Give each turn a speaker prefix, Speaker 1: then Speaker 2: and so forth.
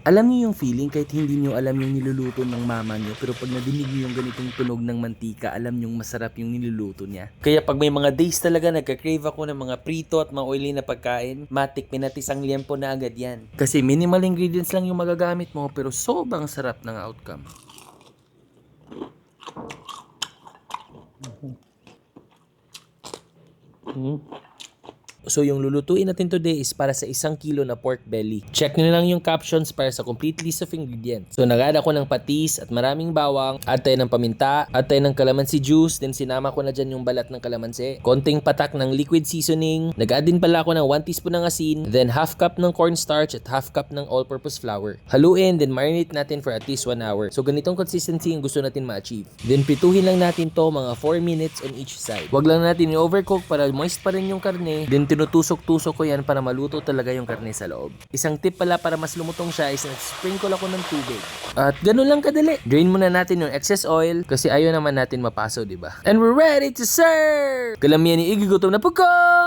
Speaker 1: Alam niyo yung feeling kahit hindi niyo alam yung niluluto ng mama niyo, pero pag nadinig niyo yung ganitong tunog ng mantika, alam niyong masarap yung niluluto niya. Kaya pag may mga days talaga nagka-crave ako ng mga prito at mga oily na pagkain, matik pinatisang liempo na agad yan. Kasi minimal ingredients lang yung magagamit mo, pero sobrang sarap ng outcome. So yung lulutuin natin today is para sa 1 kilo na pork belly. Check nyo na lang yung captions para sa complete list of ingredients. So nag-add ako ng patis at maraming bawang, add tayo ng paminta, add tayo ng calamansi juice, then sinama ko na dyan yung balat ng kalamansi, konting patak ng liquid seasoning, nag-add din pala ako ng 1 teaspoon ng asin, then half cup ng cornstarch at half cup ng all-purpose flour. Haluin, then marinate natin for at least 1 hour. So ganitong consistency yung gusto natin ma-achieve. Then prituhin lang natin to mga 4 minutes on each side. Wag lang natin i-overcook para moist pa rin yung karne. Then tinutusok-tusok ko yan para maluto talaga yung karne sa loob. Isang tip pala para mas lumutong siya is nag-sprinkle ako ng tubig. At ganun lang kadali. Drain muna natin yung excess oil kasi ayaw naman natin mapaso, di ba? And we're ready to serve! Kalamihan ni Iggy, gutom na po ko!